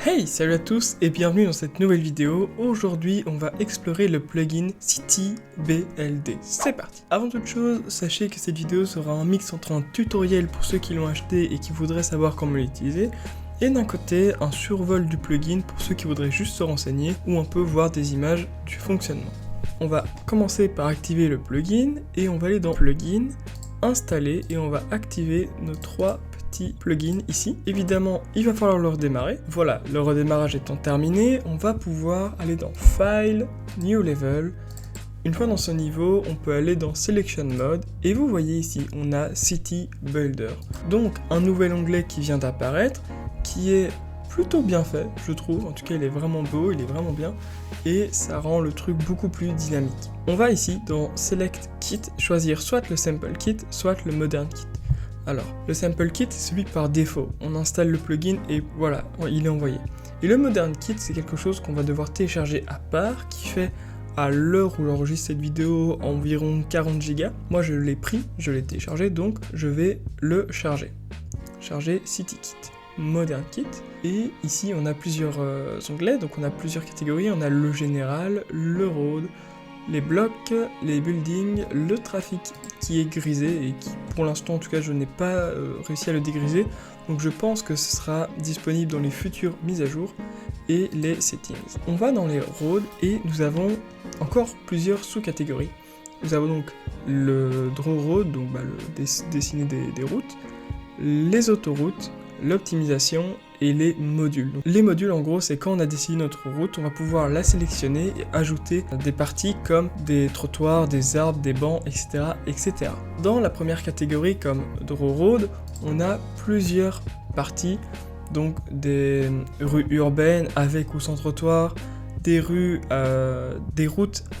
Hey, salut à tous et bienvenue dans cette nouvelle vidéo. Aujourd'hui, on va explorer le plugin CityBLD. C'est parti. Avant toute chose, sachez que cette vidéo sera un mix entre un tutoriel pour ceux qui l'ont acheté et qui voudraient savoir comment l'utiliser, et d'un côté, un survol du plugin pour ceux qui voudraient juste se renseigner ou un peu voir des images du fonctionnement. On va commencer par activer le plugin et on va aller dans Plugin, Installer et on va activer nos trois plugin ici. Évidemment, il va falloir le redémarrer. Voilà, le redémarrage étant terminé, on va pouvoir aller dans File, New Level. Une fois dans ce niveau, on peut aller dans Selection Mode et vous voyez ici, on a City Builder. Donc, un nouvel onglet qui vient d'apparaître, qui est plutôt bien fait, je trouve. En tout cas, il est vraiment beau, il est vraiment bien et ça rend le truc beaucoup plus dynamique. On va ici dans Select Kit, choisir soit le Sample Kit, soit le Modern Kit. Alors, le Sample Kit, c'est celui par défaut. On installe le plugin et voilà, il est envoyé. Et le Modern Kit, c'est quelque chose qu'on va devoir télécharger à part, qui fait, à l'heure où j'enregistre cette vidéo, environ 40 Go. Moi, je l'ai pris, je l'ai téléchargé, donc je vais le charger. Charger City Kit, Modern Kit. Et ici, on a plusieurs onglets, donc on a plusieurs catégories. On a le général, le road, les blocs, les buildings, le trafic qui est grisé et qui pour l'instant en tout cas je n'ai pas réussi à le dégriser, donc je pense que ce sera disponible dans les futures mises à jour, et les settings. On va dans les roads et nous avons encore plusieurs sous-catégories. Nous avons donc le draw road, donc le dessiner des routes, les autoroutes, l'optimisation et les modules. Donc, les modules en gros c'est quand on a dessiné notre route, on va pouvoir la sélectionner et ajouter des parties comme des trottoirs, des arbres, des bancs, etc. etc. Dans la première catégorie comme Draw Road, on a plusieurs parties, donc des rues urbaines avec ou sans trottoir, des routes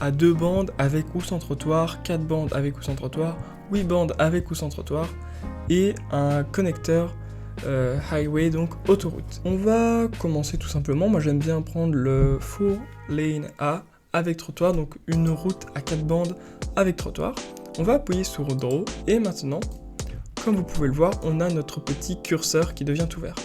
à 2 bandes avec ou sans trottoir, 4 bandes avec ou sans trottoir, 8 bandes avec ou sans trottoir, et un connecteur highway, donc autoroute. On va commencer tout simplement, moi j'aime bien prendre le 4 lane A avec trottoir, donc une route à 4 bandes avec trottoir. On va appuyer sur Draw et maintenant, comme vous pouvez le voir, on a notre petit curseur qui devient tout vert.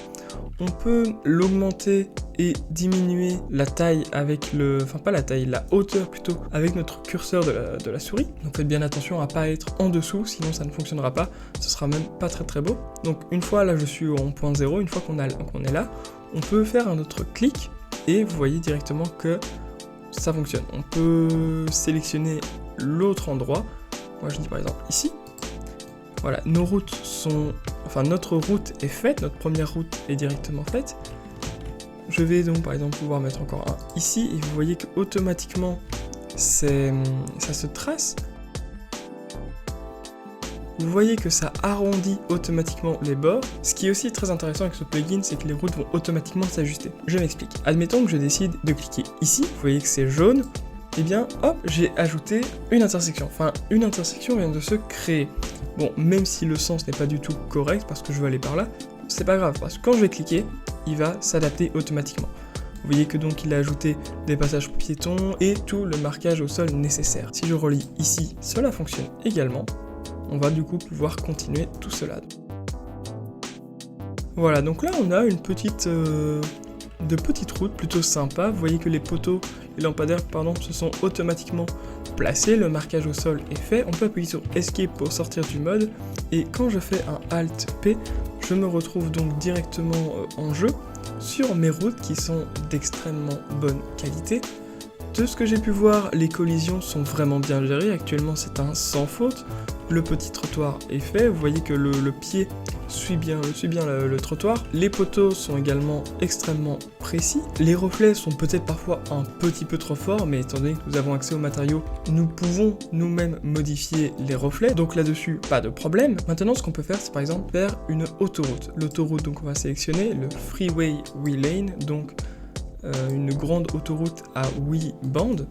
On peut l'augmenter et diminuer la taille avec la hauteur plutôt, avec notre curseur de la souris. Donc faites bien attention à pas être en dessous, sinon ça ne fonctionnera pas, ce sera même pas très beau. Donc une fois là je suis en point 0, une fois qu'on est là, on peut faire un autre clic et vous voyez directement que ça fonctionne. On peut sélectionner l'autre endroit, moi je dis par exemple ici. Voilà, notre route est faite, notre première route est directement faite. Je vais donc par exemple pouvoir mettre encore un ici, et vous voyez qu'automatiquement ça se trace. Vous voyez que ça arrondit automatiquement les bords. Ce qui est aussi très intéressant avec ce plugin, c'est que les routes vont automatiquement s'ajuster. Je m'explique. Admettons que je décide de cliquer ici, vous voyez que c'est jaune, et bien hop, j'ai ajouté une intersection. Enfin, une intersection vient de se créer. Bon, même si le sens n'est pas du tout correct, parce que je veux aller par là, c'est pas grave, parce que quand je vais cliquer, il va s'adapter automatiquement. Vous voyez que donc il a ajouté des passages piétons et tout le marquage au sol nécessaire. Si je relis ici, cela fonctionne également. On va du coup pouvoir continuer tout cela. Voilà, donc là on a une petite route plutôt sympa. Vous voyez que les poteaux, les lampadaires, se sont automatiquement placés, le marquage au sol est fait. On peut appuyer sur Escape pour sortir du mode, et quand je fais un Alt P, je me retrouve donc directement en jeu sur mes routes qui sont d'extrêmement bonne qualité. De ce que j'ai pu voir, les collisions sont vraiment bien gérées, actuellement c'est un sans faute. Le petit trottoir est fait, vous voyez que le pied suit bien le trottoir. Les poteaux sont également extrêmement précis. Les reflets sont peut-être parfois un petit peu trop forts, mais étant donné que nous avons accès aux matériaux, nous pouvons nous-mêmes modifier les reflets. Donc là-dessus, pas de problème. Maintenant, ce qu'on peut faire, c'est par exemple faire une autoroute. L'autoroute, donc on va sélectionner le Freeway 8 lane, donc une grande autoroute à 8 bandes.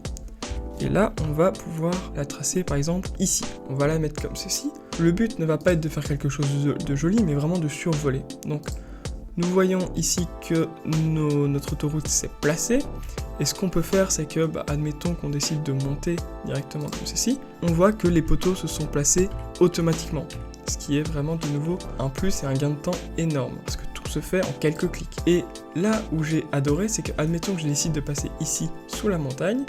Et là, on va pouvoir la tracer par exemple ici. On va la mettre comme ceci. Le but ne va pas être de faire quelque chose de joli, mais vraiment de survoler. Donc, nous voyons ici que notre autoroute s'est placée. Et ce qu'on peut faire, c'est que, admettons qu'on décide de monter directement comme ceci, on voit que les poteaux se sont placés automatiquement. Ce qui est vraiment de nouveau un plus et un gain de temps énorme. Parce que tout se fait en quelques clics. Et là où j'ai adoré, c'est que, admettons que je décide de passer ici, sous la montagne,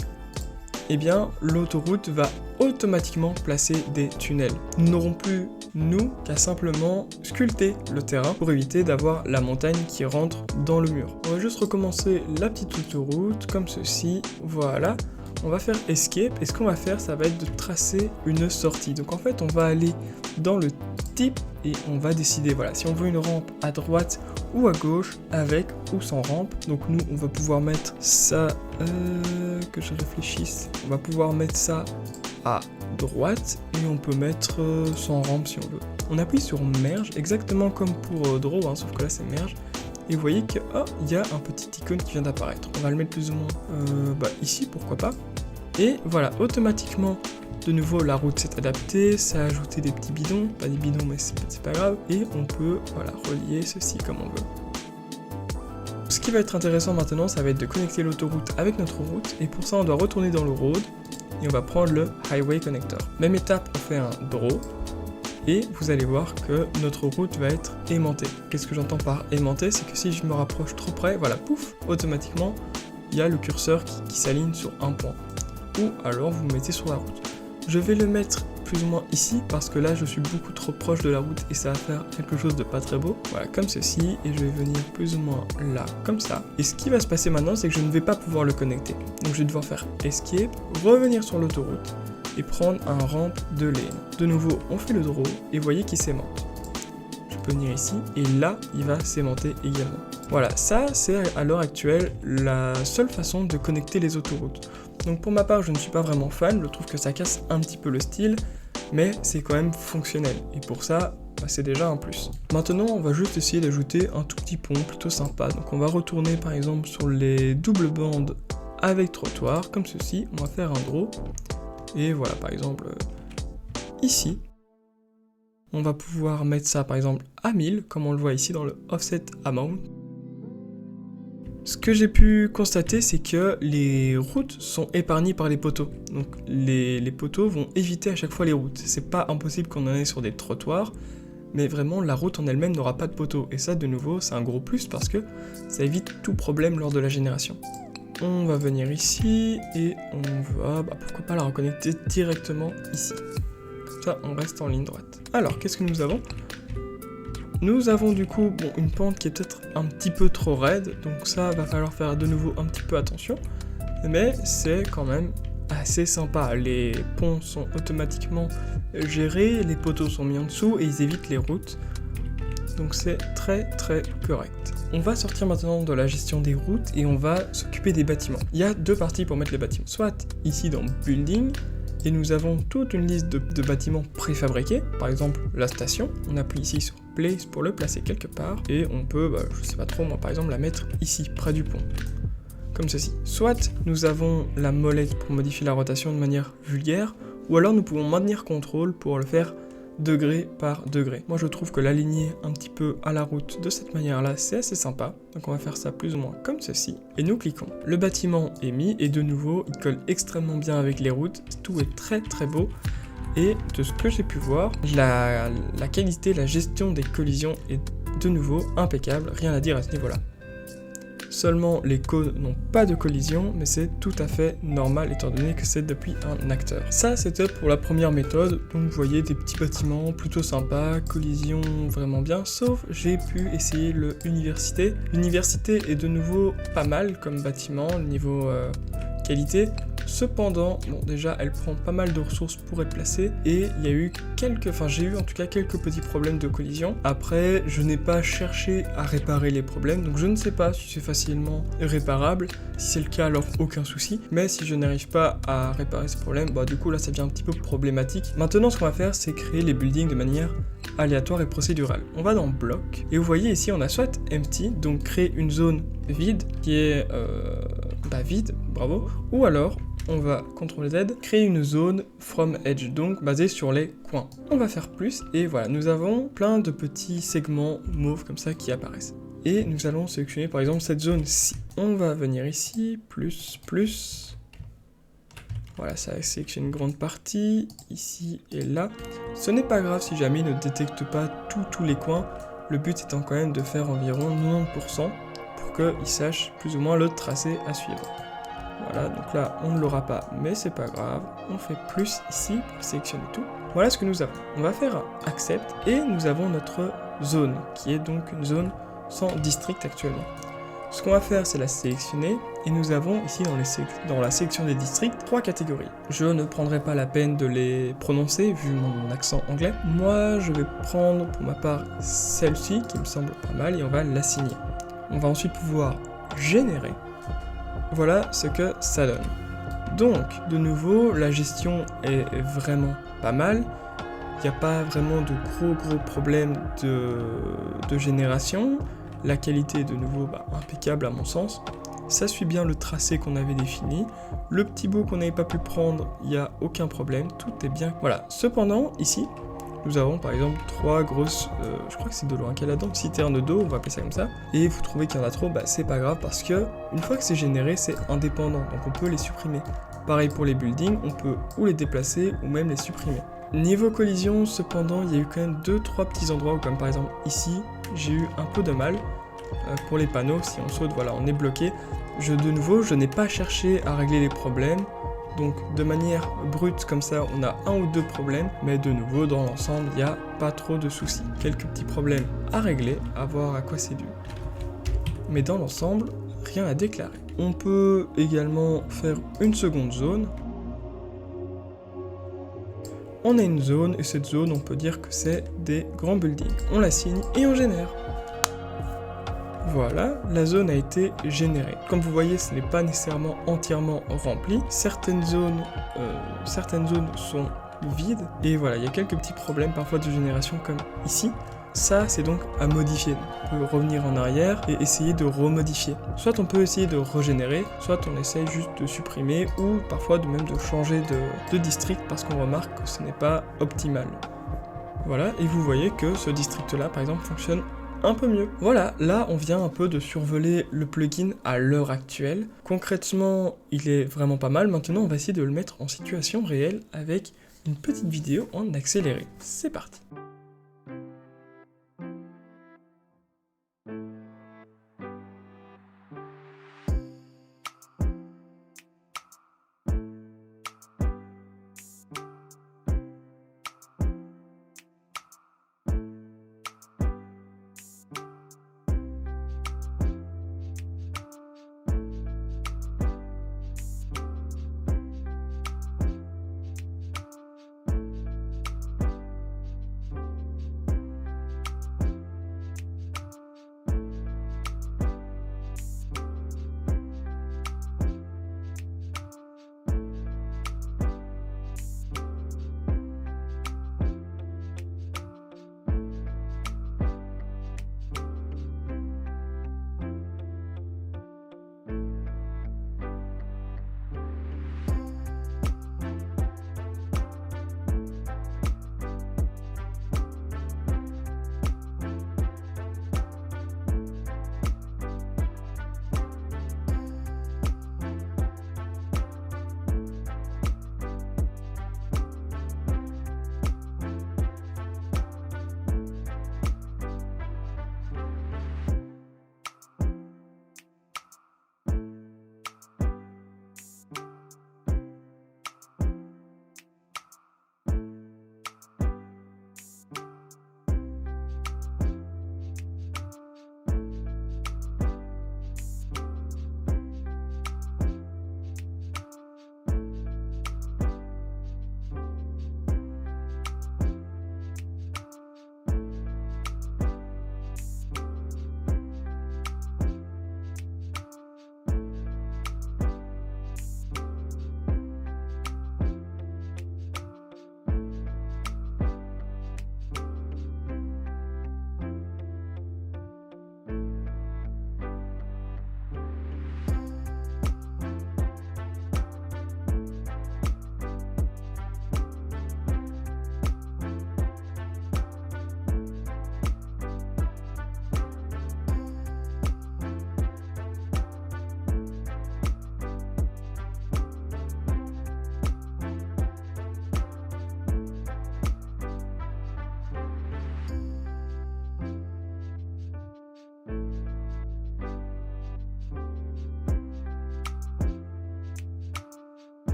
eh bien, l'autoroute va automatiquement placer des tunnels. Nous n'aurons plus, nous, qu'à simplement sculpter le terrain pour éviter d'avoir la montagne qui rentre dans le mur. On va juste recommencer la petite autoroute, comme ceci, voilà. On va faire Escape, et ce qu'on va faire, ça va être de tracer une sortie. Donc en fait, on va aller dans le type, et on va décider, voilà, si on veut une rampe à droite ou à gauche, avec ou sans rampe. Donc nous, on va pouvoir mettre ça, que je réfléchisse, on va pouvoir mettre ça à droite, et on peut mettre sans rampe si on veut. On appuie sur Merge, exactement comme pour Draw, hein, sauf que là c'est Merge. Et vous voyez que, oh, il y a un petit icône qui vient d'apparaître. On va le mettre plus ou moins ici, pourquoi pas. Et voilà, automatiquement, de nouveau, la route s'est adaptée, ça a ajouté des petits bidons, pas des bidons, mais c'est pas grave. Et on peut, voilà, relier ceci comme on veut. Ce qui va être intéressant maintenant, ça va être de connecter l'autoroute avec notre route. Et pour ça, on doit retourner dans le road. Et on va prendre le Highway Connector. Même étape, on fait un draw. Et vous allez voir que notre route va être aimantée. Qu'est-ce que j'entends par aimanté? C'est que si je me rapproche trop près, voilà, pouf, automatiquement, il y a le curseur qui s'aligne sur un point. Ou alors vous me mettez sur la route. Je vais le mettre plus ou moins ici, parce que là je suis beaucoup trop proche de la route et ça va faire quelque chose de pas très beau. Voilà, comme ceci, et je vais venir plus ou moins là, comme ça. Et ce qui va se passer maintenant, c'est que je ne vais pas pouvoir le connecter. Donc je vais devoir faire Escape, revenir sur l'autoroute, et prendre un rampe de lane. De nouveau, on fait le draw, et vous voyez qu'il s'aimante. Je peux venir ici, et là, il va s'aimanter également. Voilà, ça, c'est à l'heure actuelle la seule façon de connecter les autoroutes. Donc pour ma part, je ne suis pas vraiment fan, je trouve que ça casse un petit peu le style, mais c'est quand même fonctionnel. Et pour ça, c'est déjà un plus. Maintenant, on va juste essayer d'ajouter un tout petit pont plutôt sympa. Donc on va retourner par exemple sur les doubles bandes avec trottoir, comme ceci. On va faire un draw. Et voilà, par exemple, ici, on va pouvoir mettre ça, par exemple, à 1000, comme on le voit ici dans le Offset Amount. Ce que j'ai pu constater, c'est que les routes sont épargnées par les poteaux. Donc, les poteaux vont éviter à chaque fois les routes. C'est pas impossible qu'on en ait sur des trottoirs, mais vraiment, la route en elle-même n'aura pas de poteaux. Et ça, de nouveau, c'est un gros plus parce que ça évite tout problème lors de la génération. On va venir ici et on va, pourquoi pas la reconnecter directement ici. Comme ça, on reste en ligne droite. Alors, qu'est-ce que nous avons? Nous avons du coup une pente qui est peut-être un petit peu trop raide, donc ça va falloir faire de nouveau un petit peu attention. Mais c'est quand même assez sympa. Les ponts sont automatiquement gérés, les poteaux sont mis en dessous et ils évitent les routes. Donc c'est très très correct. On va sortir maintenant de la gestion des routes et on va s'occuper des bâtiments. Il y a deux parties pour mettre les bâtiments. Soit ici dans Building, et nous avons toute une liste de bâtiments préfabriqués. Par exemple la station, on appuie ici sur Place pour le placer quelque part. Et on peut, je sais pas trop moi, par exemple la mettre ici, près du pont. Comme ceci. Soit nous avons la molette pour modifier la rotation de manière vulgaire, ou alors nous pouvons maintenir contrôle pour le faire degré par degré. Moi je trouve que l'aligner un petit peu à la route de cette manière là c'est assez sympa, donc on va faire ça plus ou moins comme ceci, et nous cliquons. Le bâtiment est mis et de nouveau il colle extrêmement bien avec les routes, tout est très très beau, et de ce que j'ai pu voir, la qualité, la gestion des collisions est de nouveau impeccable, rien à dire à ce niveau là. Seulement les cônes n'ont pas de collision, mais c'est tout à fait normal étant donné que c'est depuis un acteur. Ça c'était pour la première méthode, donc vous voyez des petits bâtiments plutôt sympas, collision vraiment bien, sauf j'ai pu essayer le université. L'université est de nouveau pas mal comme bâtiment, niveau qualité. Cependant, déjà elle prend pas mal de ressources pour être placée et il y a eu j'ai eu en tout cas quelques petits problèmes de collision. Après, je n'ai pas cherché à réparer les problèmes, donc je ne sais pas si c'est facilement réparable. Si c'est le cas, alors aucun souci. Mais si je n'arrive pas à réparer ce problème, du coup là ça devient un petit peu problématique. Maintenant, ce qu'on va faire, c'est créer les buildings de manière aléatoire et procédurale. On va dans bloc et vous voyez ici on a soit empty, donc créer une zone vide qui est vide, bravo, ou alors on va CTRL Z, créer une zone from edge, donc basée sur les coins. On va faire plus, et voilà, nous avons plein de petits segments mauves comme ça qui apparaissent. Et nous allons sélectionner par exemple cette zone-ci. On va venir ici, plus. Voilà, ça sélectionne une grande partie, ici et là. Ce n'est pas grave si jamais il ne détecte pas tous les coins. Le but étant quand même de faire environ 90% pour qu'il sache plus ou moins le tracé à suivre. Voilà, donc là on ne l'aura pas, mais c'est pas grave, on fait plus ici pour sélectionner tout. Voilà ce que nous avons. On va faire un accept et nous avons notre zone, qui est donc une zone sans district actuellement. Ce qu'on va faire, c'est la sélectionner, et nous avons ici dans la sélection des districts 3 catégories. Je ne prendrai pas la peine de les prononcer vu mon accent anglais. Moi, je vais prendre pour ma part celle-ci, qui me semble pas mal, et on va l'assigner. On va ensuite pouvoir générer. Voilà ce que ça donne. Donc, de nouveau, la gestion est vraiment pas mal. Il n'y a pas vraiment de gros problèmes de génération. La qualité est de nouveau impeccable à mon sens. Ça suit bien le tracé qu'on avait défini. Le petit bout qu'on n'avait pas pu prendre, il n'y a aucun problème, tout est bien. Voilà. Cependant, ici, nous avons par exemple 3 grosses, je crois que c'est de loin qu'elle a là-dedans, citernes d'eau, on va appeler ça comme ça. Et vous trouvez qu'il y en a trop, c'est pas grave parce que une fois que c'est généré, c'est indépendant, donc on peut les supprimer. Pareil pour les buildings, on peut ou les déplacer ou même les supprimer. Niveau collision, cependant, il y a eu quand même 2-3 petits endroits où, comme par exemple ici, j'ai eu un peu de mal. Pour les panneaux, si on saute, voilà, on est bloqué. De nouveau, je n'ai pas cherché à régler les problèmes. Donc de manière brute comme ça, on a 1 ou 2 problèmes, mais de nouveau, dans l'ensemble, il n'y a pas trop de soucis. Quelques petits problèmes à régler, à voir à quoi c'est dû. Mais dans l'ensemble, rien à déclarer. On peut également faire une seconde zone. On a une zone, et cette zone, on peut dire que c'est des grands buildings. On la signe et on génère. Voilà, la zone a été générée. Comme vous voyez, ce n'est pas nécessairement entièrement rempli. Certaines zones sont vides. Et voilà, il y a quelques petits problèmes parfois de génération comme ici. Ça, c'est donc à modifier. On peut revenir en arrière et essayer de remodifier. Soit on peut essayer de régénérer, soit on essaye juste de supprimer ou parfois même de changer de district parce qu'on remarque que ce n'est pas optimal. Voilà, et vous voyez que ce district-là, par exemple, fonctionne un peu mieux. Voilà, là on vient un peu de survoler le plugin à l'heure actuelle. Concrètement, il est vraiment pas mal. Maintenant, on va essayer de le mettre en situation réelle avec une petite vidéo en accéléré. C'est parti.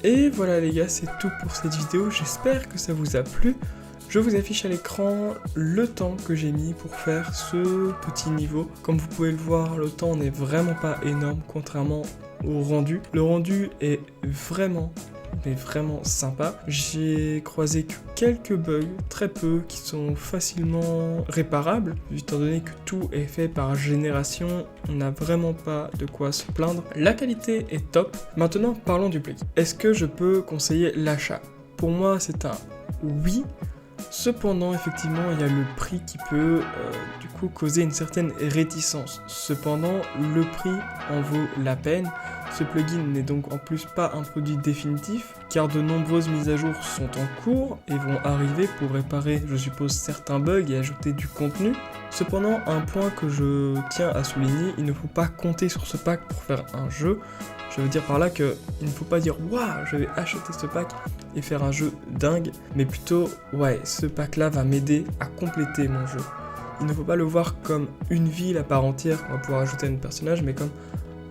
Et voilà les gars, c'est tout pour cette vidéo, j'espère que ça vous a plu. Je vous affiche à l'écran le temps que j'ai mis pour faire ce petit niveau. Comme vous pouvez le voir, le temps n'est vraiment pas énorme contrairement au rendu. Le rendu est vraiment sympa. J'ai croisé que quelques bugs, très peu, qui sont facilement réparables. Étant donné que tout est fait par génération, on n'a vraiment pas de quoi se plaindre. La qualité est top. Maintenant, parlons du plugin. Est-ce que je peux conseiller l'achat? Pour moi, c'est un oui. Cependant, effectivement, il y a le prix qui peut du coup causer une certaine réticence. Cependant, le prix en vaut la peine. Ce plugin n'est donc en plus pas un produit définitif, car de nombreuses mises à jour sont en cours et vont arriver pour réparer, je suppose, certains bugs et ajouter du contenu. Cependant, un point que je tiens à souligner, il ne faut pas compter sur ce pack pour faire un jeu. Je veux dire par là que il ne faut pas dire « Waouh, je vais acheter ce pack et faire un jeu dingue », mais plutôt « Ouais, ce pack-là va m'aider à compléter mon jeu ». Il ne faut pas le voir comme une ville à part entière qu'on va pouvoir ajouter à notre personnage, mais comme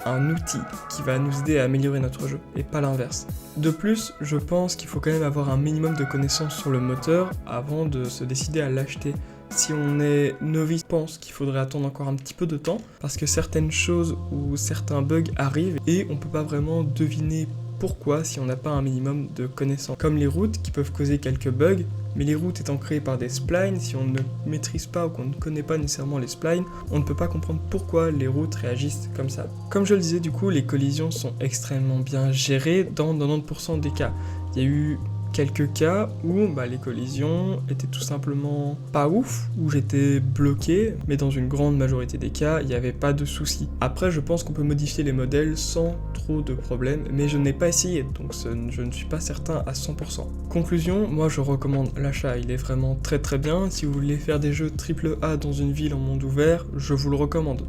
un outil qui va nous aider à améliorer notre jeu, et pas l'inverse. De plus, je pense qu'il faut quand même avoir un minimum de connaissances sur le moteur avant de se décider à l'acheter. Si on est novice, je pense qu'il faudrait attendre encore un petit peu de temps, parce que certaines choses ou certains bugs arrivent, et on peut pas vraiment deviner pourquoi si on n'a pas un minimum de connaissances. Comme les routes qui peuvent causer quelques bugs, mais les routes étant créées par des splines, si on ne maîtrise pas ou qu'on ne connaît pas nécessairement les splines, on ne peut pas comprendre pourquoi les routes réagissent comme ça. Comme je le disais, du coup, les collisions sont extrêmement bien gérées dans 90% des cas. Il y a eu quelques cas où les collisions étaient tout simplement pas ouf, où j'étais bloqué, mais dans une grande majorité des cas, il n'y avait pas de soucis. Après, je pense qu'on peut modifier les modèles sans trop de problèmes, mais je n'ai pas essayé, donc je ne suis pas certain à 100%. Conclusion, moi je recommande l'achat, il est vraiment très bien. Si vous voulez faire des jeux AAA dans une ville en monde ouvert, je vous le recommande.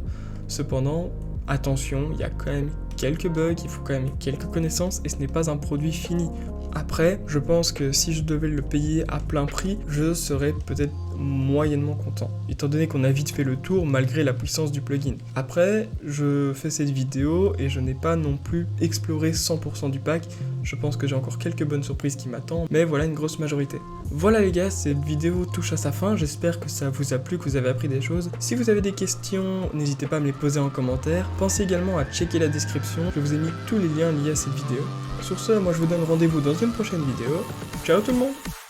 Cependant, attention, il y a quand même quelques bugs, il faut quand même quelques connaissances, et ce n'est pas un produit fini. Après, je pense que si je devais le payer à plein prix, je serais peut-être moyennement content, étant donné qu'on a vite fait le tour malgré la puissance du plugin. Après, je fais cette vidéo et je n'ai pas non plus exploré 100% du pack, je pense que j'ai encore quelques bonnes surprises qui m'attendent, mais voilà une grosse majorité. Voilà les gars, cette vidéo touche à sa fin, j'espère que ça vous a plu, que vous avez appris des choses. Si vous avez des questions, n'hésitez pas à me les poser en commentaire. Pensez également à checker la description, je vous ai mis tous les liens liés à cette vidéo. Sur ce, moi je vous donne rendez-vous dans une prochaine vidéo. Ciao tout le monde!